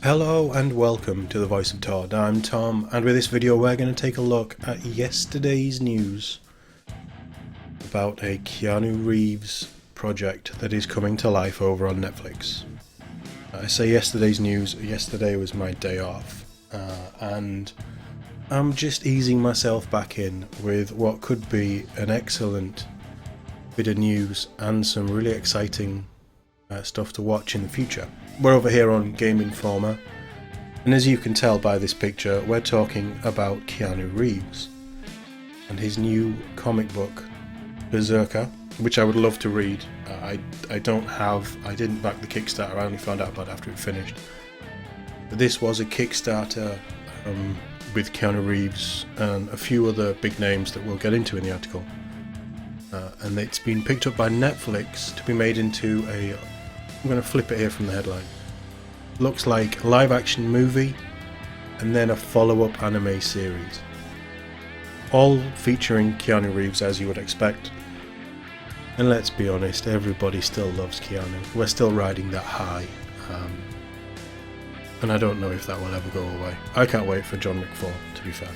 Hello and welcome to the Voice of TOD. I'm Tom, and with this video we're going to take a look at yesterday's news about a Keanu Reeves project that is coming to life over on Netflix. I say yesterday's news, yesterday was my day off, and I'm just easing myself back in with what could be an excellent bit of news and some really exciting stuff to watch in the future. We're over here on Game Informer, and as you can tell by this picture, we're talking about Keanu Reeves and his new comic book, BRZRKR, which I would love to read. I didn't back the Kickstarter, I only found out about it after it finished. But this was a Kickstarter with Keanu Reeves and a few other big names that we'll get into in the article. And it's been picked up by Netflix to be made into I'm going to flip it here from the headline. Looks like a live action movie and then a follow-up anime series. All featuring Keanu Reeves, as you would expect. And let's be honest, everybody still loves Keanu. We're still riding that high. And I don't know if that will ever go away. I can't wait for John McFall, to be fair.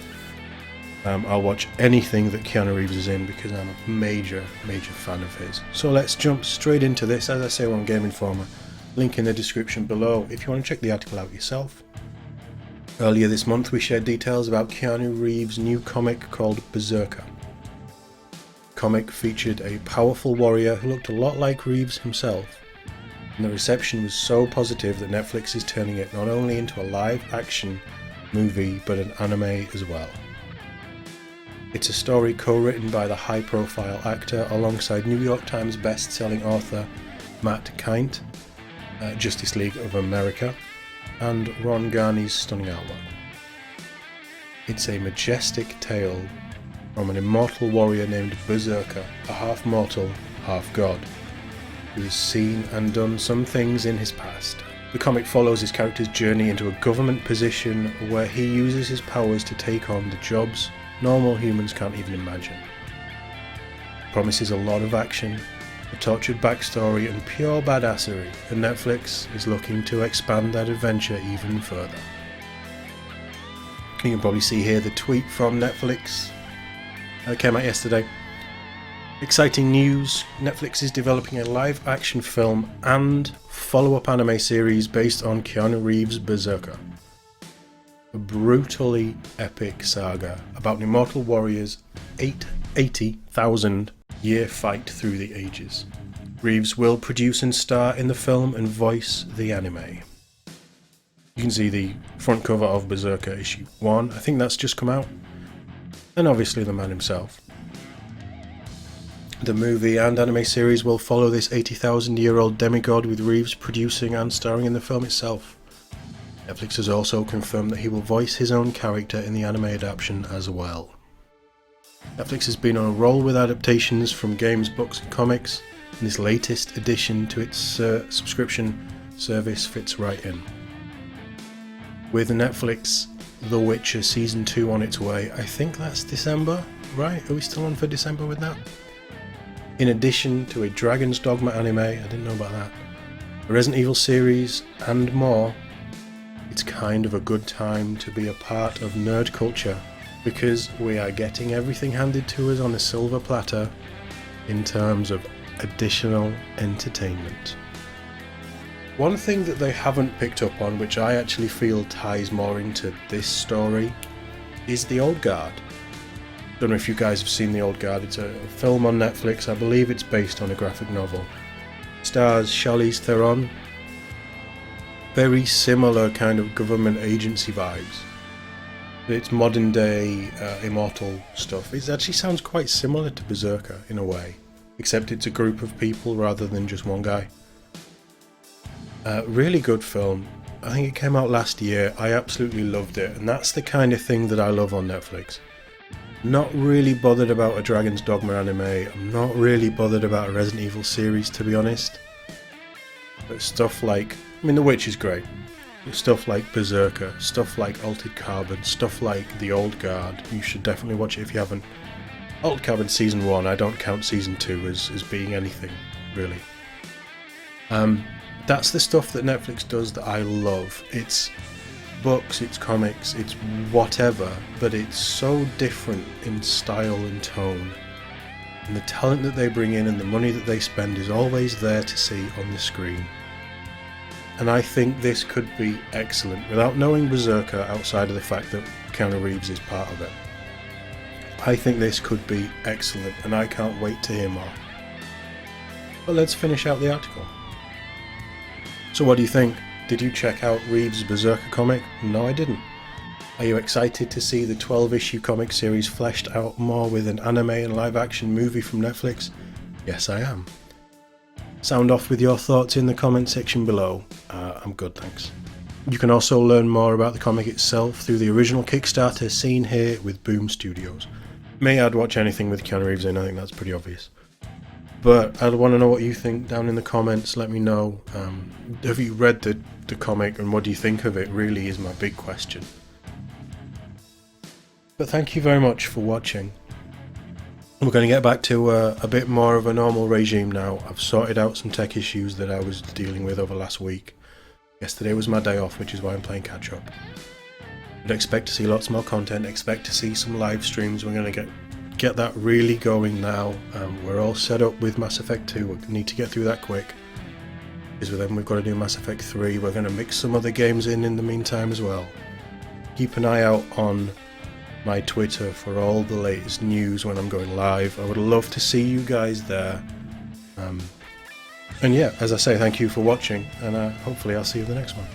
I'll watch anything that Keanu Reeves is in because I'm a major fan of his. So let's jump straight into this. As I say, we're on Game Informer. Link in the description below if you want to check the article out yourself. Earlier this month we shared details about Keanu Reeves' new comic called BRZRKR. The comic featured a powerful warrior who looked a lot like Reeves himself. And the reception was so positive that Netflix is turning it not only into a live action movie but an anime as well. It's a story co-written by the high-profile actor alongside New York Times best-selling author Matt Kindt, Justice League of America, and Ron Garney's stunning artwork. It's a majestic tale from an immortal warrior named BRZRKR, a half-mortal, half-god, who has seen and done some things in his past. The comic follows his character's journey into a government position where he uses his powers to take on the jobs normal humans can't even imagine. It promises a lot of action, a tortured backstory and pure badassery, and Netflix is looking to expand that adventure even further. You can probably see here the tweet from Netflix that came out yesterday. Exciting news, Netflix is developing a live action film and follow-up anime series based on Keanu Reeves' BRZRKR. A brutally epic saga about an immortal warrior's 80,000 year fight through the ages. Reeves will produce and star in the film and voice the anime. You can see the front cover of BRZRKR issue 1, I think that's just come out, and obviously the man himself. The movie and anime series will follow this 80,000-year-old demigod, with Reeves producing and starring in the film itself. Netflix has also confirmed that he will voice his own character in the anime adaptation as well. Netflix has been on a roll with adaptations from games, books and comics, and this latest addition to its subscription service fits right in. With Netflix The Witcher Season 2 on its way, I think that's December, right? Are we still on for December with that? In addition to a Dragon's Dogma anime, I didn't know about that, a Resident Evil series and more, it's kind of a good time to be a part of nerd culture because we are getting everything handed to us on a silver platter in terms of additional entertainment. One thing that they haven't picked up on, which I actually feel ties more into this story, is The Old Guard. Don't know if you guys have seen The Old Guard. It's a film on Netflix. I believe it's based on a graphic novel. Stars Charlize Theron. Very similar kind of government agency vibes. It's modern day immortal stuff. It actually sounds quite similar to BRZRKR in a way, except it's a group of people rather than just one guy. Really good film. I think it came out last year. I absolutely loved it, and that's the kind of thing that I love on Netflix. Not really bothered about a Dragon's Dogma anime. I'm not really bothered about a Resident Evil series, to be honest. But stuff like, The Witch is great. But stuff like BRZRKR, stuff like Altered Carbon, stuff like The Old Guard, you should definitely watch it if you haven't. Altered Carbon Season 1, I don't count Season 2 as being anything, really. That's the stuff that Netflix does that I love. It's books, it's comics, it's whatever, but it's so different in style and tone. And the talent that they bring in and the money that they spend is always there to see on the screen. And I think this could be excellent, without knowing Berserker outside of the fact that Keanu Reeves is part of it. I think this could be excellent, and I can't wait to hear more. But let's finish out the article. So what do you think? Did you check out Reeves' BRZRKR comic? No, I didn't. Are you excited to see the 12-issue comic series fleshed out more with an anime and live-action movie from Netflix? Yes, I am. Sound off with your thoughts in the comment section below. I'm good, thanks. You can also learn more about the comic itself through the original Kickstarter seen here with Boom Studios. May I'd watch anything with Keanu Reeves in, I think that's pretty obvious. But I'd want to know what you think down in the comments, let me know. Have you read the comic and what do you think of it, really is my big question. But thank you very much for watching. We're going to get back to a bit more of a normal regime now. I've sorted out some tech issues that I was dealing with over last week. Yesterday was my day off, which is why I'm playing catch up. But expect to see lots more content, expect to see some live streams. We're going to get that really going now. We're all set up with Mass Effect 2, we need to get through that quick. Because then we've got to do Mass Effect 3, we're going to mix some other games in the meantime as well. Keep an eye out on my Twitter for all the latest news when I'm going live. I would love to see you guys there. And yeah, as I say, thank you for watching, and hopefully I'll see you in the next one.